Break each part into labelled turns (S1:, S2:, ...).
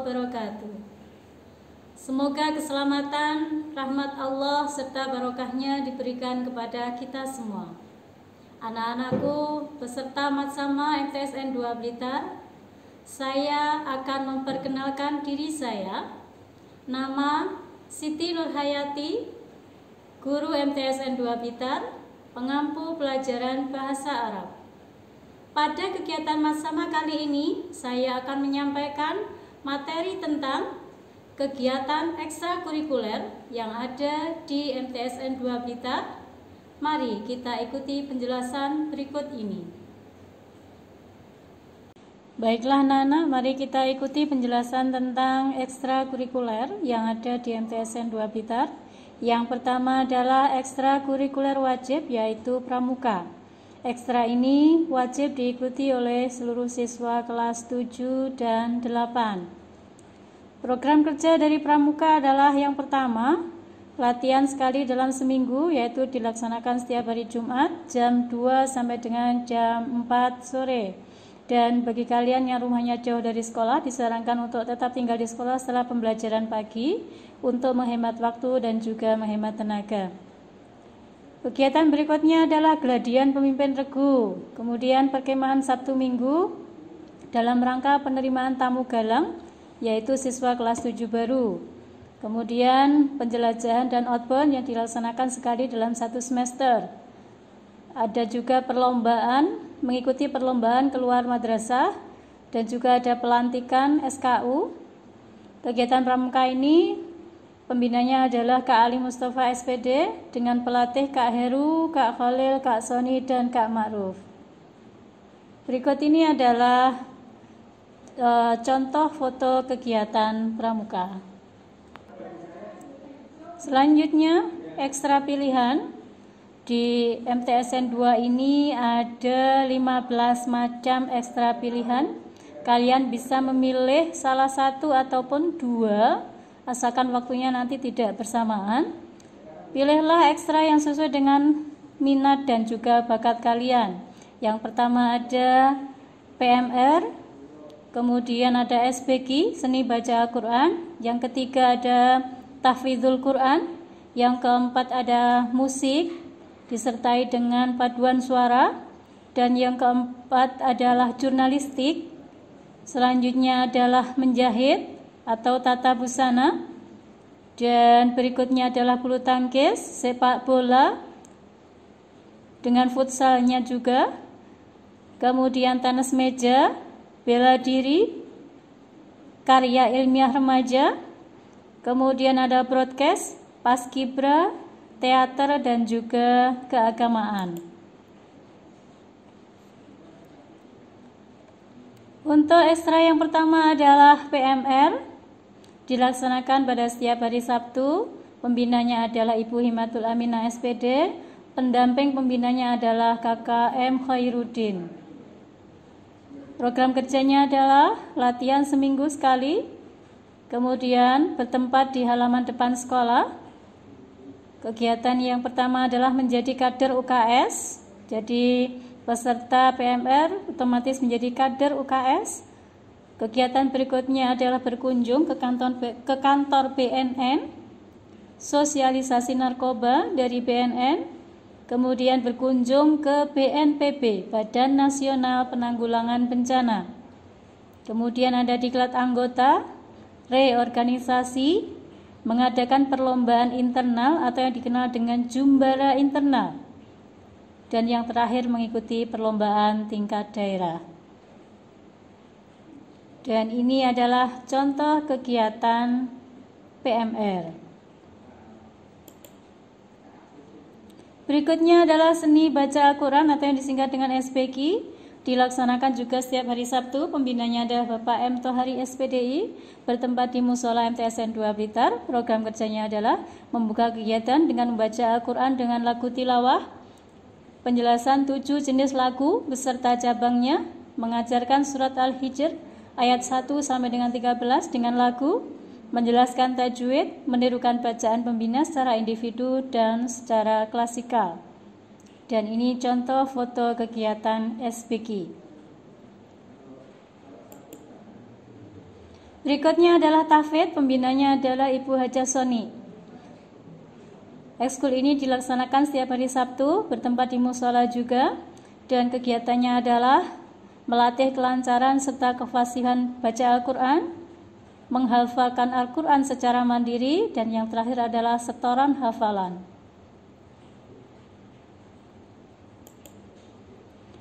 S1: wabarakatuh. Semoga keselamatan, rahmat Allah serta barokahnya diberikan kepada kita semua. Anak-anakku peserta Matsama MTSN 2 Blitar, saya akan memperkenalkan diri saya. Nama Siti Nurhayati, guru MTSN 2 Blitar, pengampu pelajaran bahasa Arab. Pada kegiatan Matsama kali ini, saya akan menyampaikan materi tentang kegiatan ekstrakurikuler yang ada di MTSN 2 Blitar. Mari kita ikuti penjelasan berikut ini. Baiklah Nana, mari kita ikuti penjelasan tentang ekstrakurikuler yang ada di MTSN 2 Blitar. Yang pertama adalah ekstrakurikuler wajib, yaitu pramuka. Ekstra ini wajib diikuti oleh seluruh siswa kelas 7 dan 8. Program kerja dari pramuka adalah yang pertama, latihan sekali dalam seminggu, yaitu dilaksanakan setiap hari Jumat jam 2 sampai dengan jam 4 sore. Dan bagi kalian yang rumahnya jauh dari sekolah, disarankan untuk tetap tinggal di sekolah setelah pembelajaran pagi untuk menghemat waktu dan juga menghemat tenaga. Kegiatan berikutnya adalah geladian pemimpin regu, kemudian perkemahan Sabtu Minggu dalam rangka penerimaan tamu galang, yaitu siswa kelas 7 baru. Kemudian penjelajahan dan outbound yang dilaksanakan sekali dalam satu semester. Ada juga perlombaan, mengikuti perlombaan keluar madrasah, dan juga ada pelantikan SKU. Kegiatan pramuka ini pembinanya adalah Kak Ali Mustafa SPD dengan pelatih Kak Heru, Kak Khalil, Kak Soni, dan Kak Ma'ruf. Berikut ini adalah contoh foto kegiatan pramuka. Selanjutnya, ekstra pilihan. Di MTSN 2 ini ada 15 macam ekstra pilihan. Kalian bisa memilih salah satu ataupun dua, asalkan waktunya nanti tidak bersamaan. Pilihlah ekstra yang sesuai dengan minat dan juga bakat kalian. Yang pertama ada PMR, kemudian ada SBQ, seni baca Al-Quran. Yang ketiga ada tahfidzul Quran. Yang keempat ada musik, disertai dengan paduan suara. Dan yang keempat adalah jurnalistik. Selanjutnya adalah menjahit atau tata busana. Dan berikutnya adalah bulu tangkis, sepak bola, dengan futsalnya juga. Kemudian tenis meja, bela diri, karya ilmiah remaja, kemudian ada broadcast, paskibra, teater, dan juga keagamaan. Untuk ekstra yang pertama adalah PMR, dilaksanakan pada setiap hari Sabtu. Pembinanya adalah Ibu Himatul Aminah SPD, pendamping pembinanya adalah Kakak M. Khairuddin. Program kerjanya adalah latihan seminggu sekali, kemudian bertempat di halaman depan sekolah. Kegiatan yang pertama adalah menjadi kader UKS. Jadi peserta PMR otomatis menjadi kader UKS. Kegiatan berikutnya adalah berkunjung ke kantor BNN, sosialisasi narkoba dari BNN. Kemudian berkunjung ke BNPB, Badan Nasional Penanggulangan Bencana. Kemudian ada diklat anggota, reorganisasi, mengadakan perlombaan internal atau yang dikenal dengan jumbara internal. Dan yang terakhir mengikuti perlombaan tingkat daerah. Dan ini adalah contoh kegiatan PMR. Berikutnya adalah seni baca Al-Quran atau yang disingkat dengan SBQ. Dilaksanakan juga setiap hari Sabtu. Pembinanya adalah Bapak M. Tohari SPDI, bertempat di Musola MTSN 2 Blitar. Program kerjanya adalah membuka kegiatan dengan membaca Al-Quran dengan lagu tilawah, penjelasan 7 jenis lagu beserta cabangnya, mengajarkan surat Al-Hijr ayat 1 sampai dengan 13 dengan lagu, menjelaskan tajwid, menirukan bacaan pembina secara individu dan secara klasikal. Dan ini contoh foto kegiatan SBQ. Berikutnya adalah tahfidz, pembinanya adalah Ibu Haja Soni. Ekskul ini dilaksanakan setiap hari Sabtu, bertempat di musola juga, dan kegiatannya adalah melatih kelancaran serta kefasihan baca Al-Quran, menghafalkan Al-Quran secara mandiri, dan yang terakhir adalah setoran hafalan.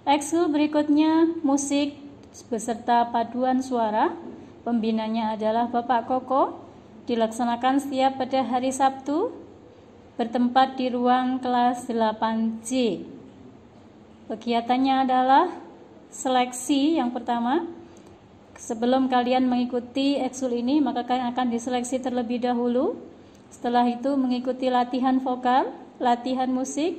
S1: Ekskul berikutnya musik beserta paduan suara, pembinanya adalah Bapak Koko, dilaksanakan setiap pada hari Sabtu, bertempat di ruang kelas 8J. Kegiatannya adalah seleksi yang pertama. Sebelum kalian mengikuti ekskul ini, maka kalian akan diseleksi terlebih dahulu. Setelah itu mengikuti latihan vokal, latihan musik,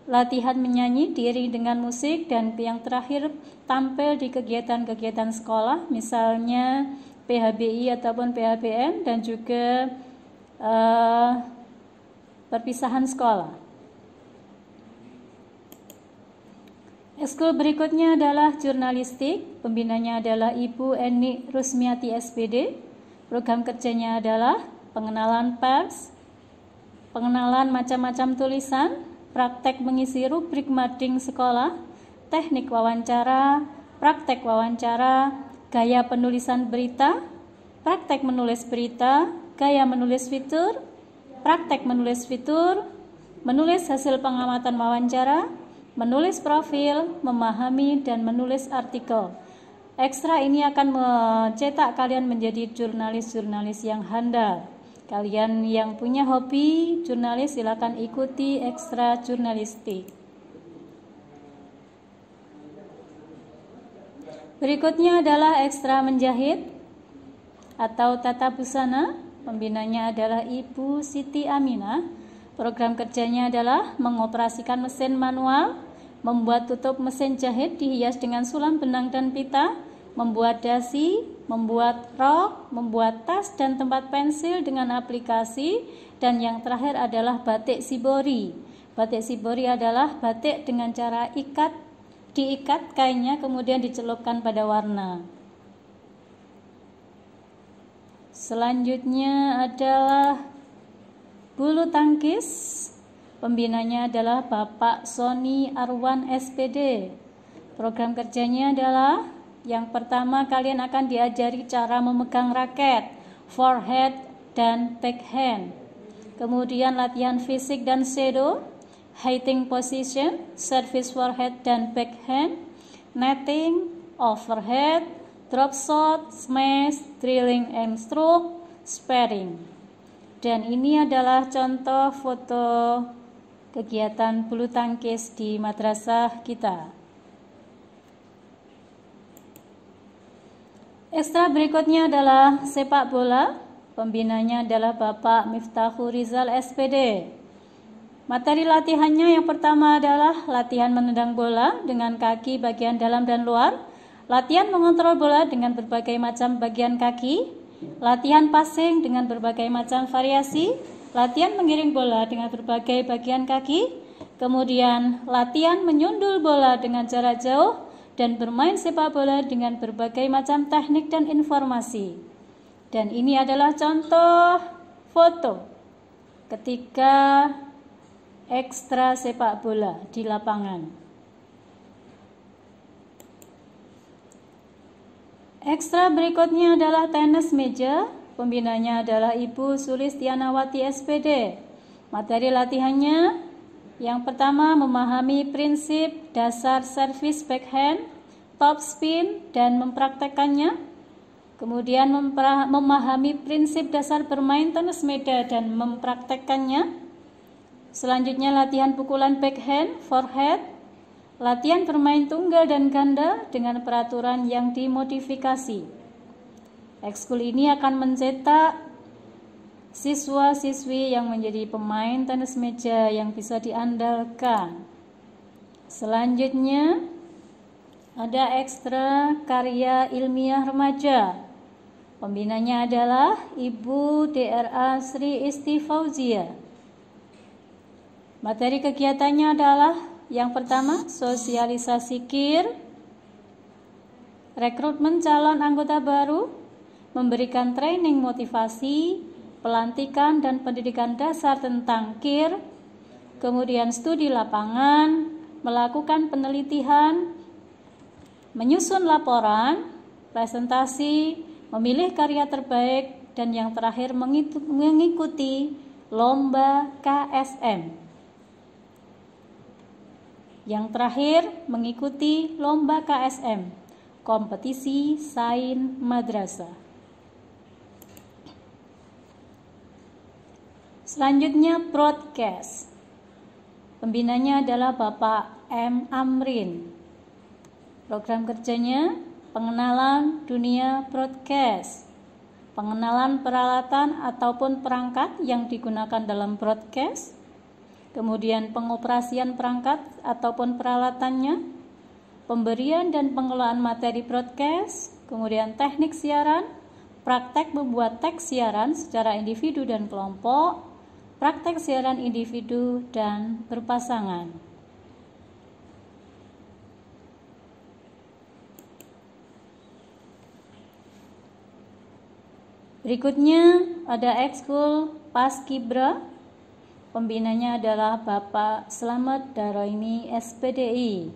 S1: latihan menyanyi diiring dengan musik, dan yang terakhir tampil di kegiatan-kegiatan sekolah, misalnya PHBI ataupun PHBM, dan juga perpisahan sekolah. Ekskul berikutnya adalah jurnalistik, pembinanya adalah Ibu Eni Rusmiati SPD. Program kerjanya adalah pengenalan pers, pengenalan macam-macam tulisan, praktek mengisi rubrik mading sekolah, teknik wawancara, praktek wawancara, gaya penulisan berita, praktek menulis berita, gaya menulis fitur, praktek menulis fitur, menulis hasil pengamatan wawancara, menulis profil, memahami, dan menulis artikel. Ekstra ini akan mencetak kalian menjadi jurnalis-jurnalis yang handal. Kalian yang punya hobi jurnalis silakan ikuti ekstra jurnalistik. Berikutnya adalah ekstra menjahit atau tata busana. Pembinanya adalah Ibu Siti Aminah. Program kerjanya adalah mengoperasikan mesin manual, membuat tutup mesin jahit dihias dengan sulam benang dan pita, membuat dasi, membuat rok, membuat tas dan tempat pensil dengan aplikasi, dan yang terakhir adalah batik shibori. Batik shibori adalah batik dengan cara diikat kainnya kemudian dicelupkan pada warna. Selanjutnya adalah bulu tangkis. Pembinanya adalah Bapak Soni Arwan SPD. Program kerjanya adalah yang pertama kalian akan diajari cara memegang raket, forehand dan backhand. Kemudian latihan fisik dan shadow, hitting position, service forehand dan backhand, netting, overhead, drop shot, smash, drilling and stroke, sparring. Dan ini adalah contoh foto kegiatan bulu tangkis di madrasah kita. Ekstra berikutnya adalah sepak bola. Pembinanya adalah Bapak Miftahul Rizal SPD. Materi latihannya yang pertama adalah latihan menendang bola dengan kaki bagian dalam dan luar, latihan mengontrol bola dengan berbagai macam bagian kaki, latihan passing dengan berbagai macam variasi, latihan mengiring bola dengan berbagai bagian kaki, kemudian latihan menyundul bola dengan jarak jauh, dan bermain sepak bola dengan berbagai macam teknik dan informasi. Dan ini adalah contoh foto ketika ekstra sepak bola di lapangan. Ekstra berikutnya adalah tenis meja. Pembinanya adalah Ibu Sulistianawati SPD. Materi latihannya yang pertama memahami prinsip dasar servis backhand, top spin, dan mempraktekkannya. Kemudian memahami prinsip dasar bermain tenis meja dan mempraktekkannya. Selanjutnya latihan pukulan backhand, forehand, latihan bermain tunggal dan ganda dengan peraturan yang dimodifikasi. Ekskul ini akan mencetak siswa-siswi yang menjadi pemain tenis meja yang bisa diandalkan. Selanjutnya ada ekstra karya ilmiah remaja. Pembinanya adalah Ibu DRA Sri Isti Fauzia. Materi kegiatannya adalah yang pertama sosialisasi KIR, rekrutmen calon anggota baru, memberikan training motivasi, pelantikan dan pendidikan dasar tentang KIR, kemudian studi lapangan, melakukan penelitian, menyusun laporan, presentasi, memilih karya terbaik, dan yang terakhir mengikuti lomba KSM. Yang terakhir mengikuti lomba KSM, kompetisi sains madrasah. Selanjutnya broadcast. Pembinanya adalah Bapak M. Amrin. Program kerjanya pengenalan dunia broadcast, pengenalan peralatan ataupun perangkat yang digunakan dalam broadcast, kemudian pengoperasian perangkat ataupun peralatannya, pemberian dan pengelolaan materi broadcast, kemudian teknik siaran, praktek membuat teks siaran secara individu dan kelompok, praktek siaran individu dan berpasangan. Berikutnya ada ekskul Paskibra. Pembinanya adalah Bapak Slamet Daroini SPDI.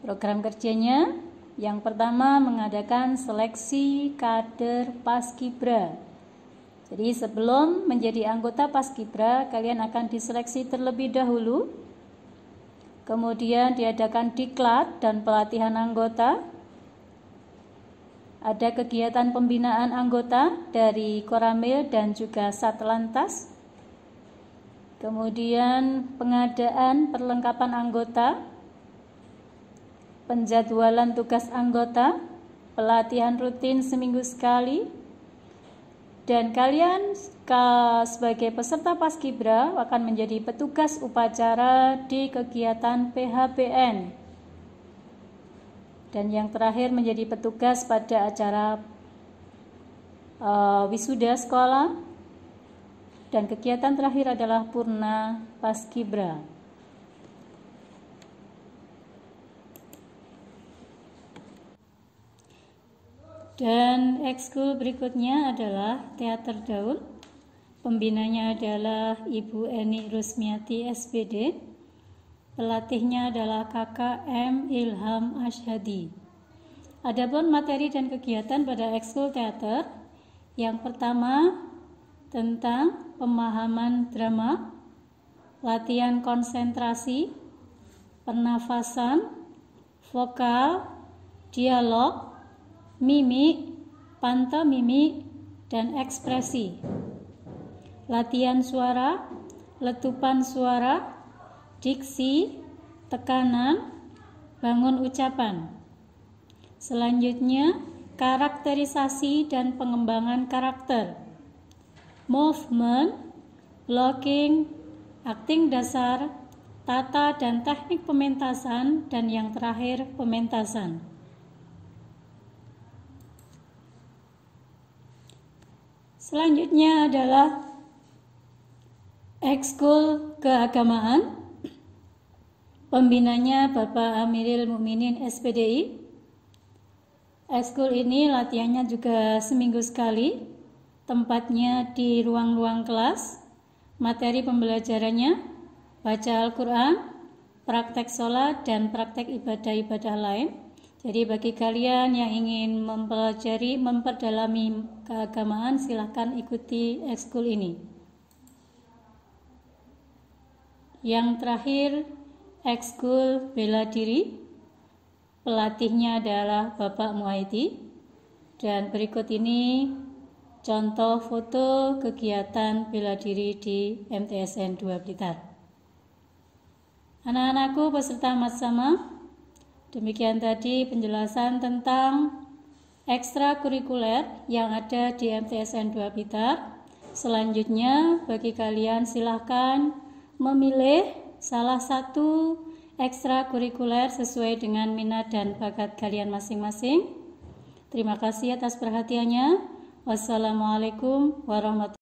S1: Program kerjanya yang pertama mengadakan seleksi kader Paskibra. Jadi sebelum menjadi anggota Paskibra, kalian akan diseleksi terlebih dahulu. Kemudian diadakan diklat dan pelatihan anggota. Ada kegiatan pembinaan anggota dari Koramil dan juga Satlantas. Kemudian pengadaan perlengkapan anggota, penjadwalan tugas anggota, pelatihan rutin seminggu sekali. Dan kalian sebagai peserta Paskibra akan menjadi petugas upacara di kegiatan PHBN. Dan yang terakhir menjadi petugas pada acara wisuda sekolah. Dan kegiatan terakhir adalah Purna Paskibra. Dan ekskul berikutnya adalah Teater Daul. Pembinanya adalah Ibu Eni Rusmiati SPD. Pelatihnya adalah Kakak M. Ilham Ashadi. Adapun materi dan kegiatan pada ekskul teater, yang pertama tentang pemahaman drama, latihan konsentrasi, pernafasan, vokal, dialog, mimik, pantomimik, dan ekspresi. Latihan suara, letupan suara, diksi, tekanan, bangun ucapan. Selanjutnya, karakterisasi dan pengembangan karakter. Movement, blocking, akting dasar, tata dan teknik pementasan, dan yang terakhir pementasan. Selanjutnya adalah ekskul keagamaan. Pembinanya Bapak Amiril Mukminin SPDI. Ekskul ini latihannya juga seminggu sekali. Tempatnya di ruang-ruang kelas. Materi pembelajarannya baca Al-Quran, praktek sholat, dan praktek ibadah-ibadah lain. Jadi bagi kalian yang ingin mempelajari, memperdalami keagamaan, silahkan ikuti ekskul ini. Yang terakhir, ekskul bela diri. Pelatihnya adalah Bapak Muaidi. Dan berikut ini contoh foto kegiatan bela diri di MTSN 2 Blitar. Anak-anakku peserta Matsama, demikian tadi penjelasan tentang ekstrakurikuler yang ada di MTSN 2 Blitar. Selanjutnya bagi kalian silahkan memilih salah satu ekstrakurikuler sesuai dengan minat dan bakat kalian masing-masing. Terima kasih atas perhatiannya. Wassalamualaikum warahmatullahi wabarakatuh.